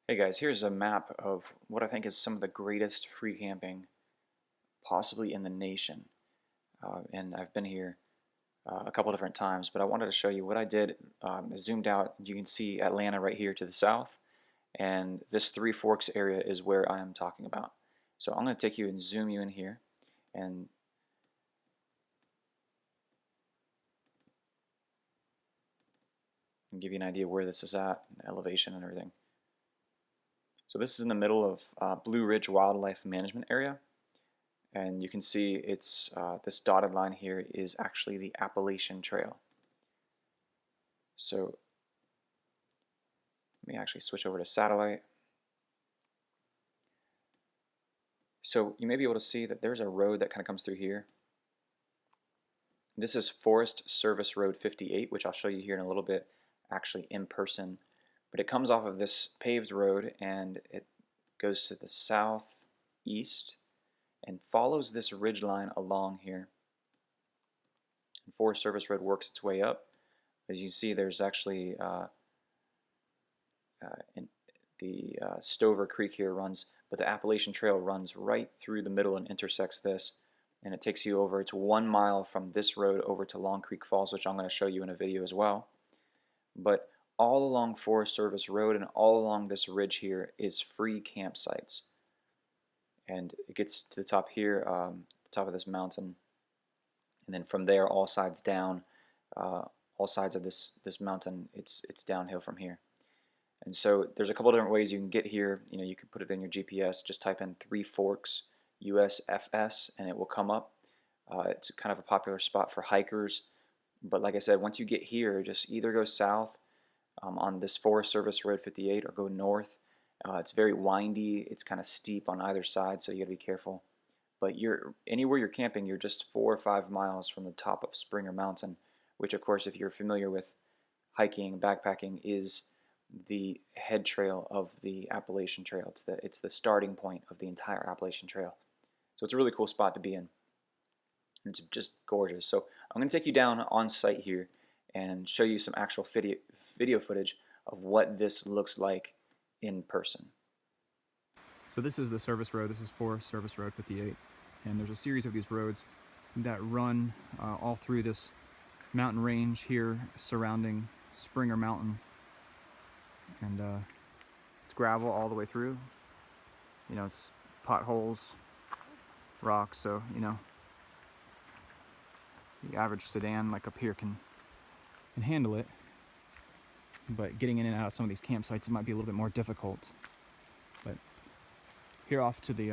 Hey guys, here's a map of what I think is some of the greatest free camping possibly in the nation. And I've been here a couple different times, but I wanted to show you what I did. Zoomed out, you can see Atlanta right here to the south, and this Three Forks area is where I am talking about. So I'm going to take you and zoom you in here and give you an idea where this is at, elevation and everything. So this is in the middle of Blue Ridge Wildlife Management Area. And you can see it's this dotted line here is actually the Appalachian Trail. So let me actually switch over to satellite. So you may be able to see that there's a road that kind of comes through here. This is Forest Service Road 58, which I'll show you here in a little bit, actually in person. But it comes off of this paved road and it goes to the southeast and follows this ridge line along here. And Forest Service Road works its way up. As you can see, there's actually Stover Creek here runs, but the Appalachian Trail runs right through the middle and intersects this, and it takes you over. It's 1 mile from this road over to Long Creek Falls, which I'm going to show you in a video as well. But all along Forest Service Road and all along this ridge here is free campsites. And it gets to the top here, the top of this mountain, and then from there, all sides down, all sides of this mountain, it's downhill from here. And so there's a couple different ways you can get here. You know, you can put it in your GPS. Just type in Three Forks USFS, and it will come up. It's kind of a popular spot for hikers. But like I said, once you get here, just either go south on this Forest Service Road 58 or go north. It's very windy. It's kind of steep on either side, so you got to be careful. But anywhere you're camping, you're just 4 or 5 miles from the top of Springer Mountain, which, of course, if you're familiar with hiking, backpacking, is the head trail of the Appalachian Trail. It's the starting point of the entire Appalachian Trail. So it's a really cool spot to be in. It's just gorgeous. So I'm going to take you down on site here and show you some actual video footage of what this looks like in person. So this is the service road. This is Forest Service Road 58, and there's a series of these roads that run all through this mountain range here surrounding Springer Mountain, and it's gravel all the way through. You know, it's potholes, rocks, so you know the average sedan like up here can handle it, but getting in and out of some of these campsites, it might be a little bit more difficult. But here off to the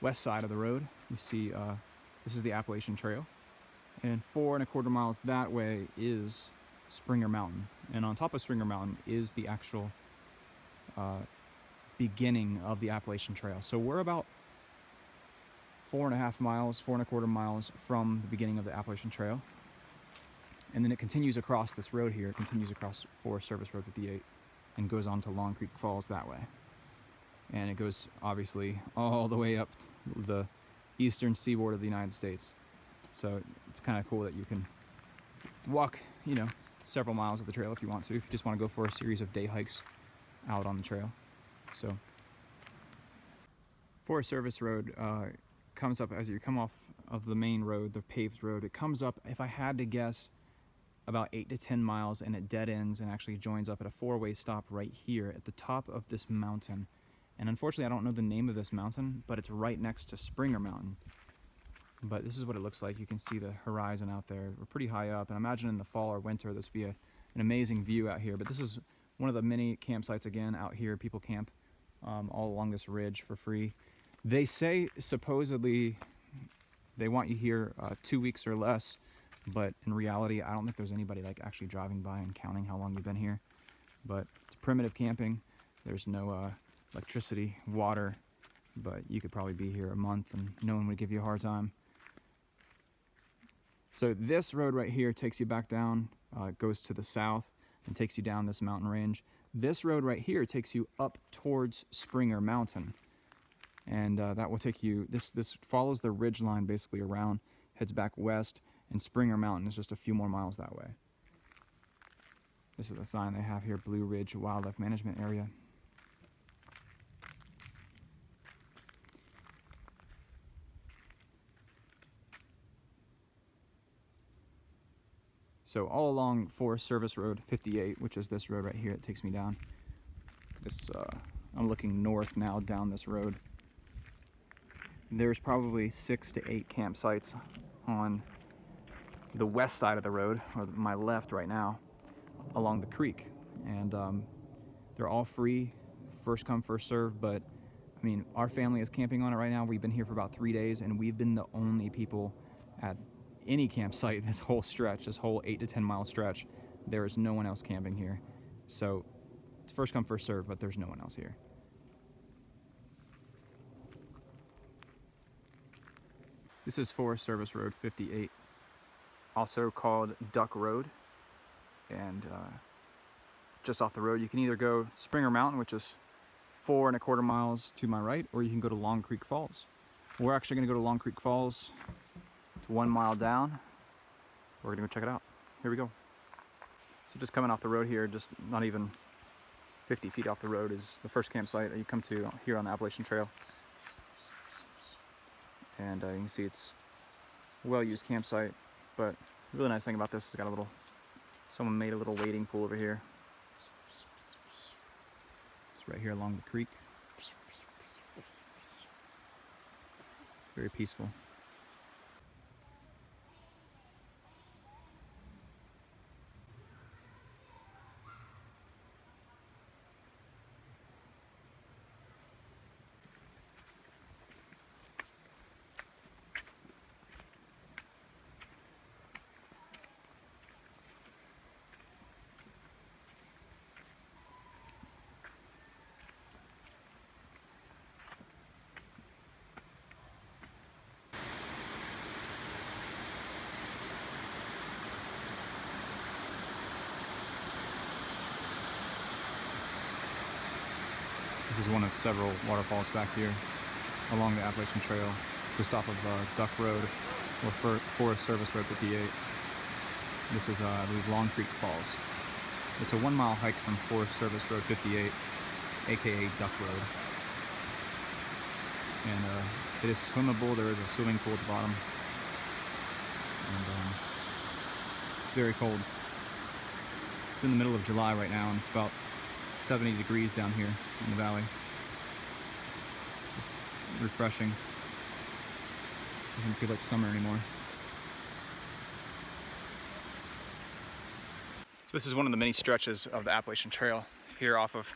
west side of the road, you see this is the Appalachian Trail, and 4 1/4 miles that way is Springer Mountain, and on top of Springer Mountain is the actual beginning of the Appalachian Trail. So we're about 4 1/2 miles, 4 1/4 miles from the beginning of the Appalachian Trail. And then it continues across this road here. It continues across Forest Service Road 58 and goes on to Long Creek Falls that way. And it goes obviously all the way up the eastern seaboard of the United States. So it's kind of cool that you can walk, you know, several miles of the trail if you want to, if you just want to go for a series of day hikes out on the trail. So Forest Service Road comes up as you come off of the main road, the paved road. It comes up, if I had to guess, about 8 to 10 miles, and it dead ends and actually joins up at a 4-way stop right here at the top of this mountain. And unfortunately, I don't know the name of this mountain, but it's right next to Springer Mountain. But this is what it looks like. You can see the horizon out there. We're pretty high up, and I imagine in the fall or winter this would be an amazing view out here. But this is one of the many campsites again out here. People camp all along this ridge for free. They say supposedly they want you here 2 weeks or less, but in reality, I don't think there's anybody like actually driving by and counting how long you've been here. But it's primitive camping. There's no electricity, water, but you could probably be here a month and no one would give you a hard time. So this road right here takes you back down, goes to the south and takes you down this mountain range. This road right here takes you up towards Springer Mountain. And that will take you, this follows the ridge line basically around, heads back west, and Springer Mountain is just a few more miles that way. This is the sign they have here, Blue Ridge Wildlife Management Area. So all along Forest Service Road 58, which is this road right here, it takes me down. This, I'm looking north now down this road. There's probably 6 to 8 campsites on the west side of the road, or my left right now, along the creek. And they're all free, first come, first serve, but I mean, our family is camping on it right now. We've been here for about 3 days, and we've been the only people at any campsite this whole stretch, this whole 8 to 10 mile stretch. There is no one else camping here. So it's first come, first serve, but there's no one else here. This is Forest Service Road 58, also called Duck Road. And just off the road, you can either go Springer Mountain, which is 4 1/4 miles to my right, or you can go to Long Creek Falls. We're actually going to go to Long Creek Falls. It's 1 mile down. We're going to go check it out. Here we go. So just coming off the road here, just not even 50 feet off the road, is the first campsite that you come to here on the Appalachian Trail. And you can see it's a well-used campsite, but the really nice thing about this is it's got a little, someone made a little wading pool over here. It's right here along the creek. Very peaceful. This is one of several waterfalls back here along the Appalachian Trail, just off of Duck Road, or Forest Service Road 58. This is, I believe, Long Creek Falls. It's a 1 mile hike from Forest Service Road 58, aka Duck Road. And it is swimmable. There is a swimming pool at the bottom. And it's very cold. It's in the middle of July right now, and it's about 70 degrees down here in the valley. It's refreshing. Doesn't feel like summer anymore. So this is one of the many stretches of the Appalachian Trail here off of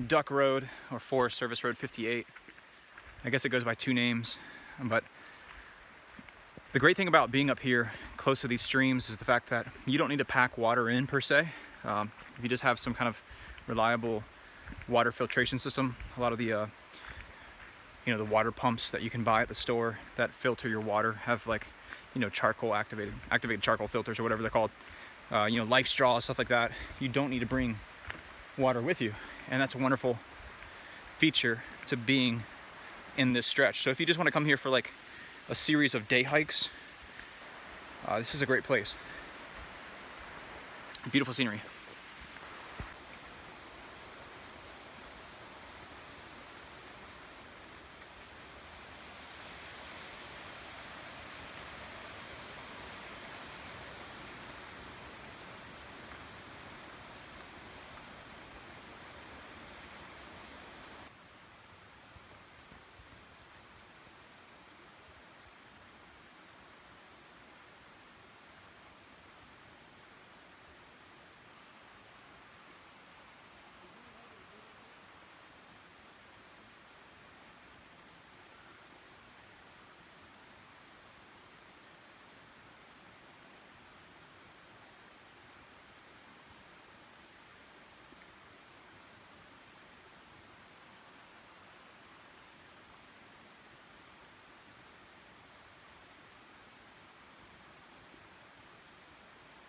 Duck Road, or Forest Service Road 58. I guess it goes by 2 names, but the great thing about being up here close to these streams is the fact that you don't need to pack water in per se. If you just have some kind of reliable water filtration system, a lot of the the water pumps that you can buy at the store that filter your water have, like, charcoal activated charcoal filters, or whatever they're called. Life Straw, stuff like that. You don't need to bring water with you, and that's a wonderful feature to being in this stretch. So if you just want to come here for like a series of day hikes, this is a great place. Beautiful scenery.